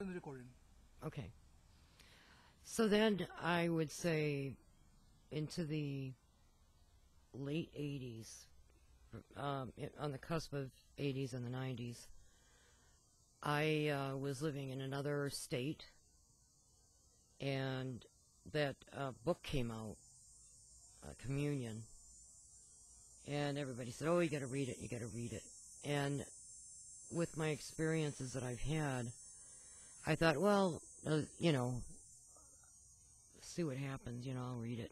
In the recording. Okay. So then I would say into the late 80s, on the cusp of 80s and the 90s, I was living in another state, and that book came out, Communion, and everybody said, oh, you got to read it, you got to read it. And with my experiences that I've had, I thought, well, see what happens, I'll read it.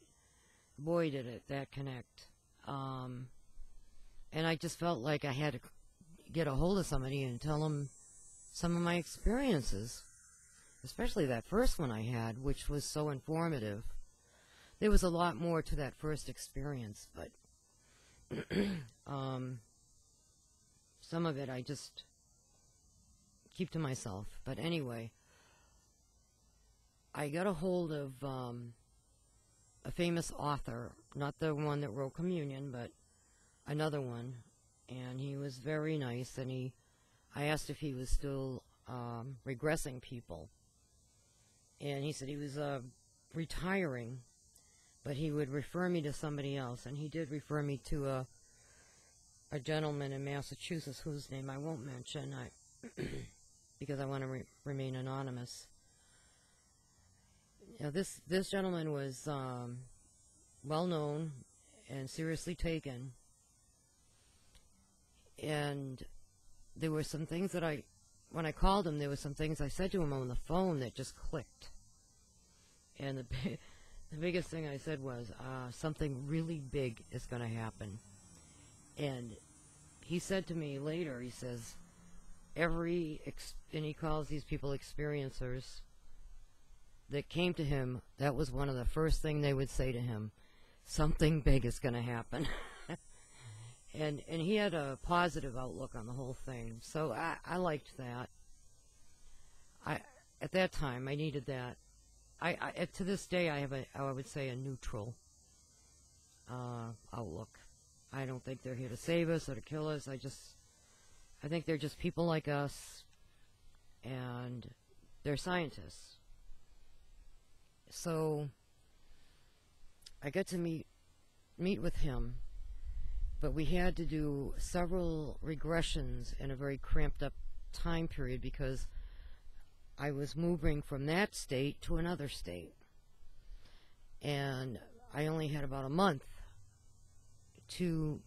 Boy, did that connect. And I just felt like I had to get a hold of somebody and tell them some of my experiences, especially that first one I had, which was so informative. There was a lot more to that first experience, but some of it I just keep to myself. But anyway, I got a hold of a famous author, not the one that wrote Communion, but another one, and he was very nice, and I asked if he was still regressing people, and he said he was retiring, but he would refer me to somebody else, and he did refer me to a gentleman in Massachusetts whose name I won't mention because I want to remain anonymous. This gentleman was well known and seriously taken, and there were some things that when I called him, there were some things I said to him on the phone that just clicked. And the biggest thing I said was, something really big is going to happen. And he said to me later, he says, and he calls these people experiencers, that came to him, that was one of the first thing they would say to him, something big is going to happen. and he had a positive outlook on the whole thing, so I liked that. At that time I needed that. To this day I have I would say a neutral outlook. I don't think they're here to save us or to kill us. I think they're just people like us, and they're scientists. So I got to meet with him, but we had to do several regressions in a very cramped up time period because I was moving from that state to another state, and I only had about a month to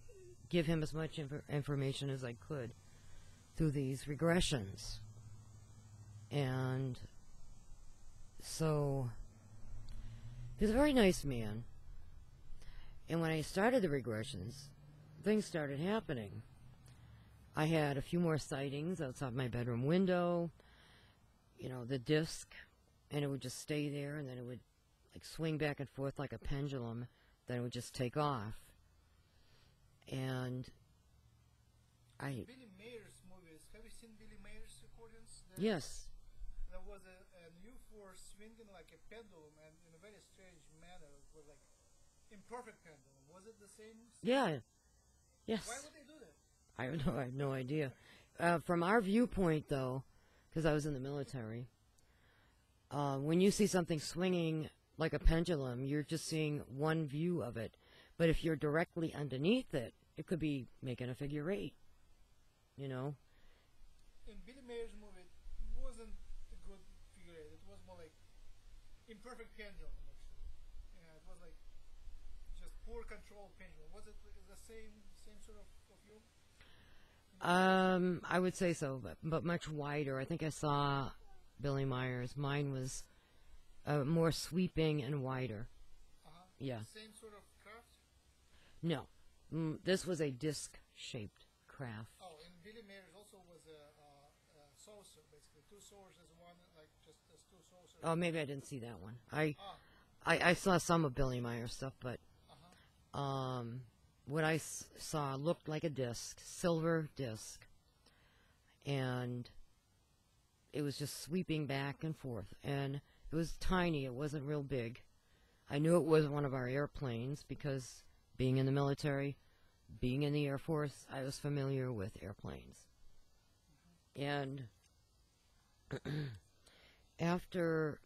give him as much information as I could through these regressions. And so he's a very nice man. And when I started the regressions, things started happening. I had a few more sightings outside my bedroom window, the disc, and it would just stay there, and then it would swing back and forth like a pendulum, then it would just take off. And Billy Mayer's movies. Have you seen Billy Mayer's recordings? Yes. There was a UFO swinging like a pendulum, and in a very strange manner, it was like imperfect pendulum. Was it the same? Yeah. Yes. Why would they do that? I have no idea. From our viewpoint, though, because I was in the military, when you see something swinging like a pendulum, you're just seeing one view of it. But if you're directly underneath it, it could be making a figure eight, In Billy Mayer's movie, it wasn't a good figure eight. It was more like imperfect pendulum, actually. Yeah, it was like just poor control pendulum. Was it the same sort of view? I would say so, but much wider. I think I saw Billy Meyer's. Mine was more sweeping and wider. Yeah. Same sort of craft? No. This was a disc-shaped craft. Oh, and Billy Mayer's also was a saucer, basically. Two saucers, one, like, just as two saucers. Oh, maybe I didn't see that one. I saw some of Billy Meyer's stuff, but what I saw looked like a disc, silver disc, and it was just sweeping back and forth, and it was tiny. It wasn't real big. I knew it was one of our airplanes because being in the military, being in the Air Force, I was familiar with airplanes. And after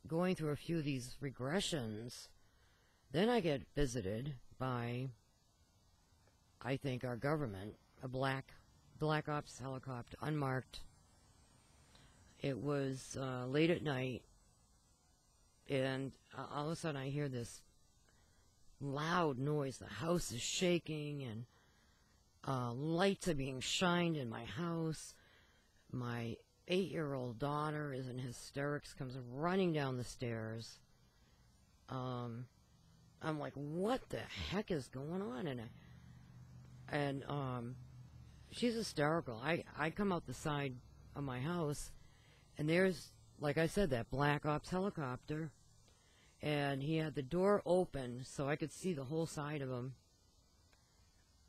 going through a few of these regressions, then I get visited by, I think, our government, a black ops helicopter, unmarked. It was late at night, and all of a sudden I hear this loud noise. The house is shaking, and lights are being shined in my house. My 8-year-old daughter is in hysterics, comes running down the stairs. I'm like, what the heck is going on? And she's hysterical. I come out the side of my house, and there's, like I said, that black ops helicopter, and he had the door open so I could see the whole side of him.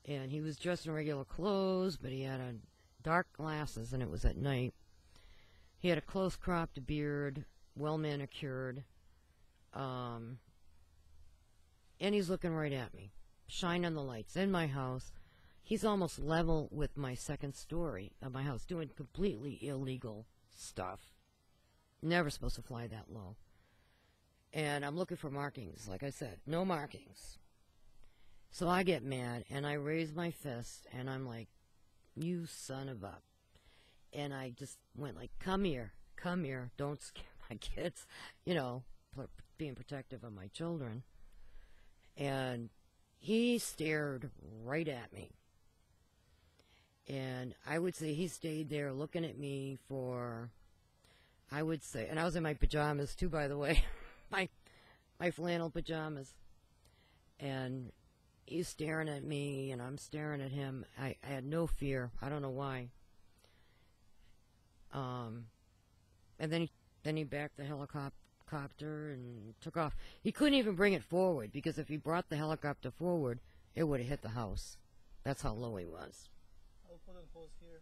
And he was dressed in regular clothes, but he had dark glasses, and it was at night. He had a close-cropped beard, well-manicured, and he's looking right at me, shining the lights in my house. He's almost level with my second story of my house, doing completely illegal stuff. Never supposed to fly that low. And I'm looking for markings, like I said, no markings. So I get mad, and I raise my fist, and I'm like, you son of a... And I just went like, come here, don't scare my kids, being protective of my children. And he stared right at me. And I would say he stayed there looking at me for, I would say, and I was in my pajamas too, by the way, my flannel pajamas. And he's staring at me, and I'm staring at him. I had no fear. I don't know why. And then he backed the helicopter and took off. He couldn't even bring it forward, because if he brought the helicopter forward, it would have hit the house. That's how low he was. I'll put on pause here.